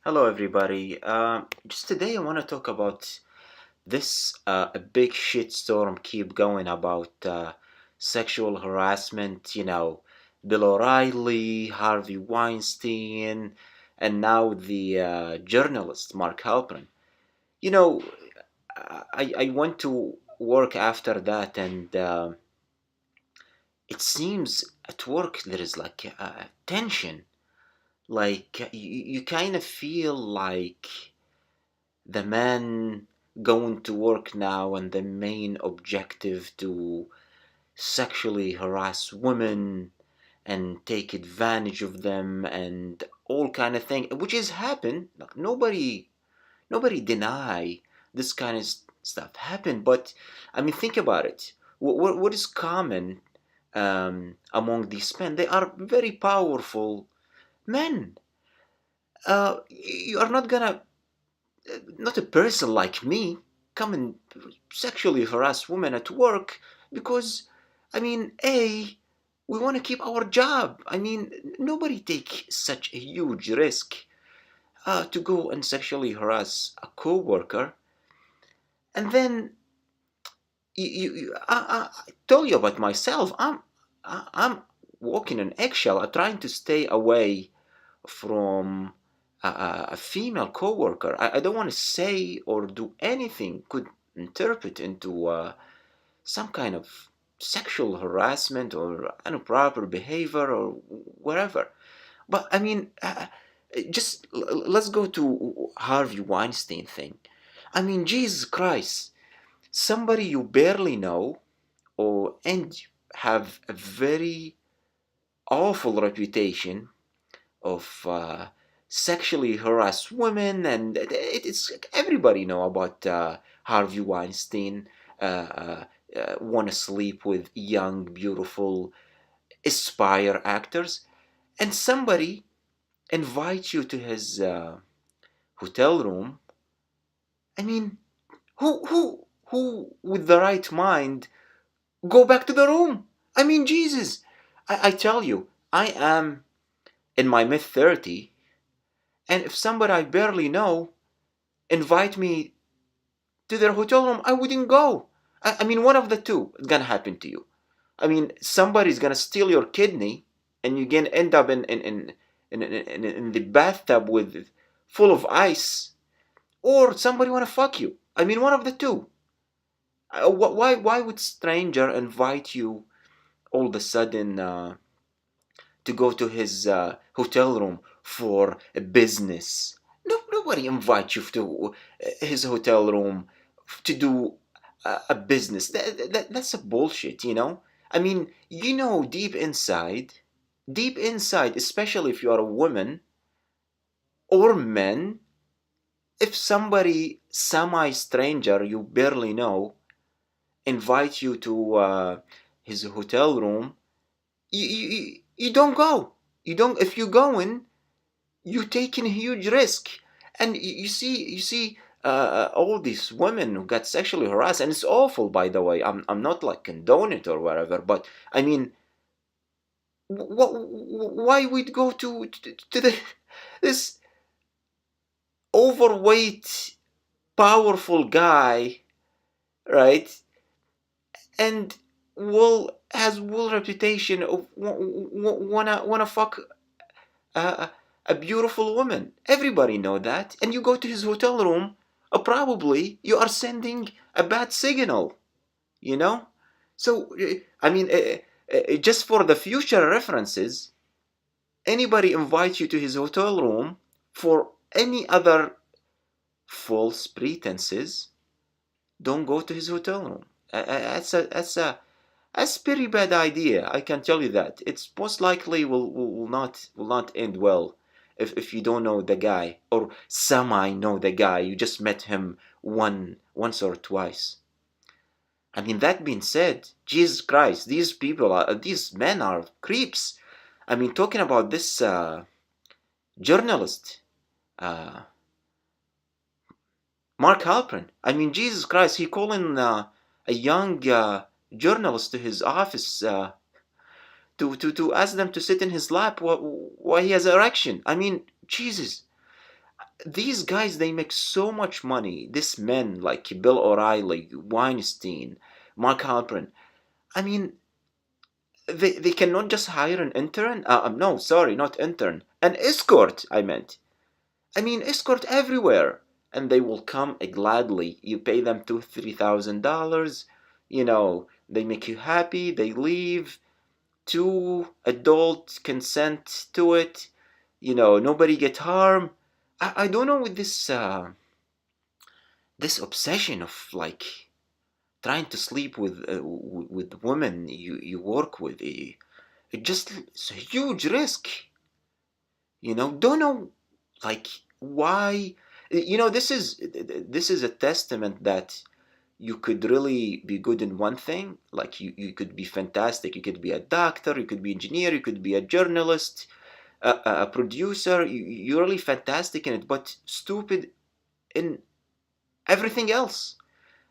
Hello, everybody. Just today, I want to talk about this a big shitstorm keep going about sexual harassment. Bill O'Reilly, Harvey Weinstein, and now the journalist Mark Halperin. You know, I went to work after that, and it seems at work there is like tension. Like you kind of feel like the man going to work now and the main objective to sexually harass women and take advantage of them and all kind of thing, which has happened. Like, nobody deny this kind of stuff happened. But I mean, think about it. What is common among these men? They are very powerful men. You are not gonna, not a person like me, come and sexually harass women at work because, I mean, we want to keep our job. I mean, nobody take such a huge risk to go and sexually harass a coworker. And then I told you about myself. I'm walking an eggshell. I'm trying to stay away from a female coworker. I don't want to say or do anything could interpret into some kind of sexual harassment or improper behavior or whatever. But I mean, just let's go to Harvey Weinstein thing. I mean, Jesus Christ, somebody you barely know or and have a very awful reputation of sexually harass women, and it's everybody know about Harvey Weinstein. Want to sleep with young, beautiful, aspire actors, and somebody invites you to his hotel room. I mean, who with the right mind go back to the room? I mean, Jesus, I tell you, I am in my mid 30, and if somebody I barely know invite me to their hotel room, I wouldn't go. I mean, one of the two is gonna happen to you. I mean, somebody's gonna steal your kidney, and you're gonna end up in the bathtub with full of ice, or somebody wanna fuck you. I mean, one of the two. Why would stranger invite you all of a sudden to go to his hotel room for a business? No, nobody invites you to his hotel room to do a business. That's a bullshit, you know? I mean, deep inside, especially if you are a woman or men, if somebody semi-stranger you barely know invite you to his hotel room, you don't go. You don't. If you're going, you're taking a huge risk. And you see all these women who got sexually harassed, and it's awful, by the way. I'm not like condone it or whatever, but I mean, why we'd go to the this overweight powerful guy, right? And will reputation of wanna fuck a, a beautiful woman. Everybody know that. And you go to his hotel room, probably you are sending a bad signal, you know? So, I mean, just for the future references, anybody invites you to his hotel room for any other false pretenses, don't go to his hotel room. That's a pretty bad idea. I can tell you that. It's most likely will not end well if you don't know the guy or semi know the guy. You just met him once or twice. I mean, that being said, Jesus Christ, these men are creeps. I mean, talking about this journalist, uh, Mark Halperin. I mean, Jesus Christ, he calling a young journalist to his office to ask them to sit in his lap while he has erection. I mean, Jesus. these guys, they make so much money. These men like Bill O'Reilly, Weinstein, Mark Halperin. I mean, they cannot just hire an intern. No, sorry, not intern. An escort, I meant. I mean, escort everywhere. And they will come gladly. You pay them $2,000, $3,000. They make you happy. They leave. Two adults consent to it. Nobody get harmed. I don't know with this obsession of like trying to sleep with women you work with. It's a huge risk. Don't know like why. This is a testament that you could really be good in one thing. Like you could be fantastic. You could be a doctor, you could be engineer, you could be a journalist, a producer. You're really fantastic in it, but stupid in everything else.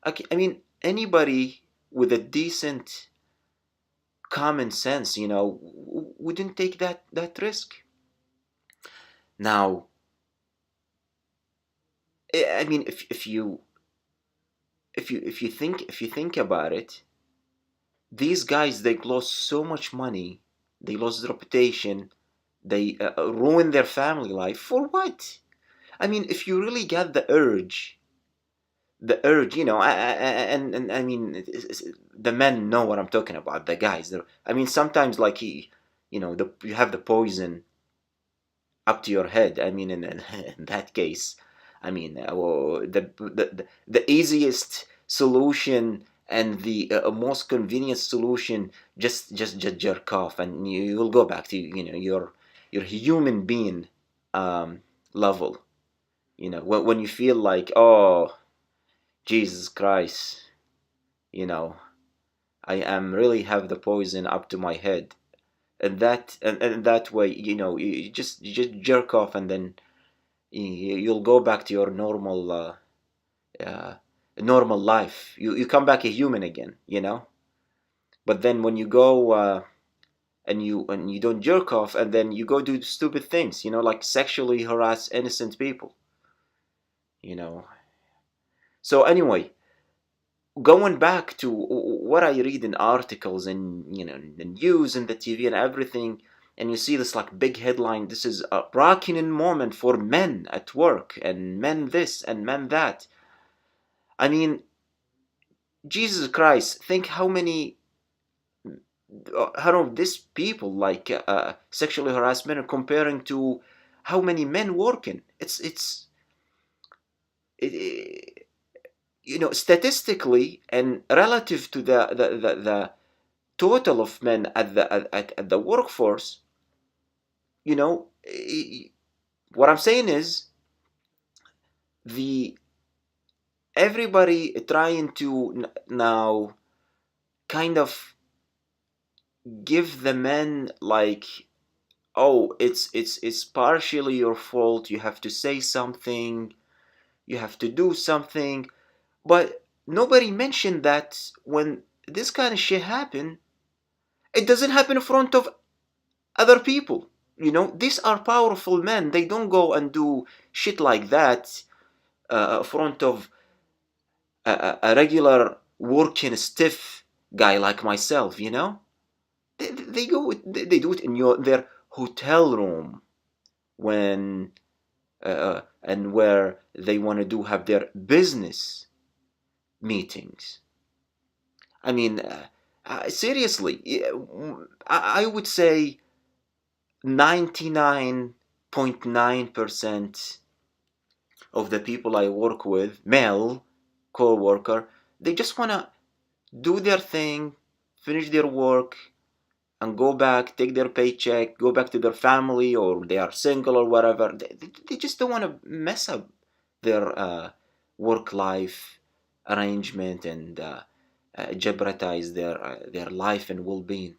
Okay, I mean, anybody with a decent common sense, wouldn't take that risk. Now, I mean, if you think about it, these guys, they lost so much money, they lost reputation, they ruined their family life for what? I mean, if you really get the urge, and I mean, the men know what I'm talking about. The guys, I mean, sometimes like you have the poison up to your head. I mean, in that case, I mean, the easiest solution and the most convenient solution, just jerk off, and you'll go back to your human being level. When you feel like, oh, Jesus Christ, you know, I am really have the poison up to my head, and that way, you just jerk off, and then you'll go back to your uh, normal life. You come back a human again. But then when you go and you don't jerk off, and then you go do stupid things, like sexually harass innocent people. You know. So anyway, going back to what I read in articles and the news and the TV and everything, and you see this like big headline. This is a rocking moment for men at work, and men this and men that. I mean, Jesus Christ! Think how these people like sexually harass men are comparing to how many men working. It, statistically and relative to the total of men at the workforce, you know, what I'm saying is the everybody trying to now kind of give the men like, oh, it's partially your fault. You have to say something. You have to do something. But nobody mentioned that when this kind of shit happen, it doesn't happen in front of other people. These are powerful men. They don't go and do shit like that in front of a regular working stiff guy like myself. They do it in their hotel room when and where they want to have their business meetings. I mean, seriously, I would say 99.9% of the people I work with, male co-worker, they just want to do their thing, finish their work, and go back, take their paycheck, go back to their family, or they are single or whatever. They just don't want to mess up their work-life arrangement and jeopardize their life and well-being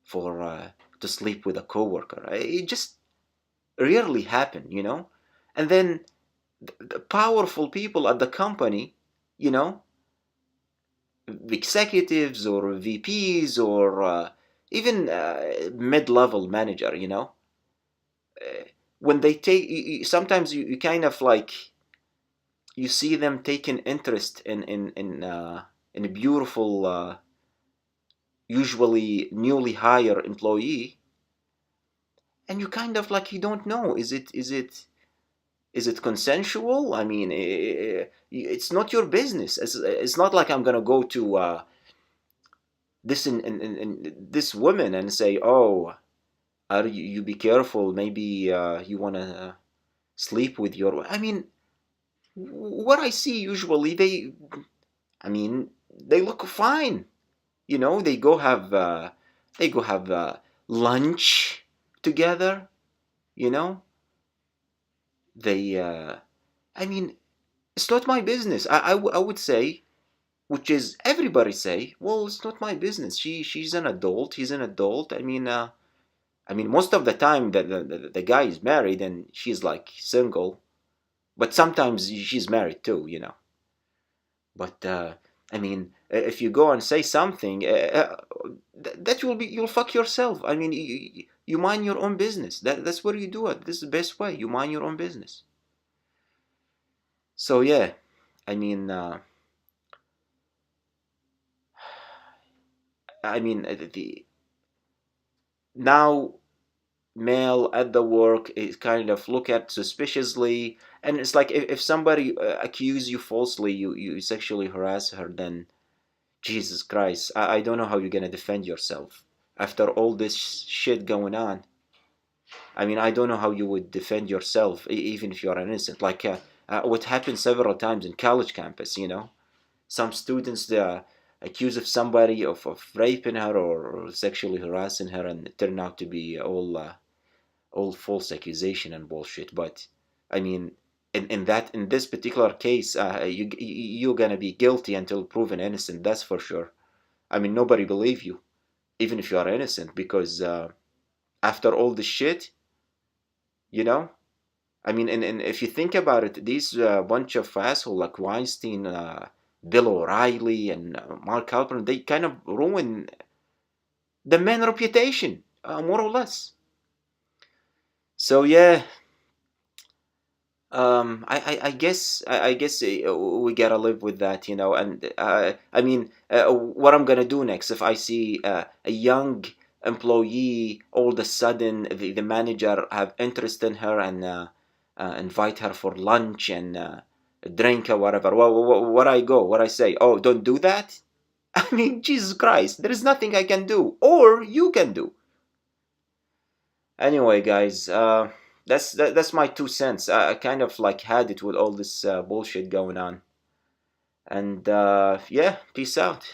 for to sleep with a coworker. It just rarely happen. And then the powerful people at the company, you know, executives or VPs or even mid-level manager, uh, when they take, sometimes you kind of like, you see them taking interest in a beautiful, usually newly hired employee, and you kind of like, you don't know, is it consensual? I mean, it's not your business. It's not like I'm gonna go to this in this woman and say, oh, are you be careful, maybe you wanna sleep with your. I mean, what I see usually, I mean, they look fine. They go have lunch together. You know, they. I mean, it's not my business. I would say, which is everybody say, well, it's not my business. She's an adult. He's an adult. I mean, most of the time the guy is married and she's like single, but sometimes she's married too. But I mean, if you go and say something, that will be, you'll fuck yourself. I mean, you mind your own business. That's what you do it. This is the best way. You mind your own business. So yeah, I mean, the now male at the work is kind of look at suspiciously, and it's like if somebody accuse you falsely, you sexually harass her, then Jesus Christ, I don't know how you're gonna defend yourself after all this shit going on. I mean, I don't know how you would defend yourself, even if you are innocent. Like what happened several times in college campus, some students accuse of somebody of raping her or sexually harassing her, and it turned out to be all false accusation and bullshit. But I mean, in this particular case, you're gonna be guilty until proven innocent. That's for sure. I mean, nobody believe you, even if you are innocent, because after all this shit, you know. I mean, and if you think about it, these bunch of assholes like Weinstein, Bill O'Reilly, and Mark Halperin, they kind of ruin the man reputation, more or less. So yeah, I guess we gotta live with that. And I mean, what I'm gonna do next if I see a young employee, all of a sudden the manager have interest in her and invite her for lunch and drink or whatever. What I go, what I say? Oh, don't do that. I mean, Jesus Christ, there is nothing I can do or you can do. Anyway, guys, that's my 2 cents. I kind of like had it with all this bullshit going on, and yeah, peace out.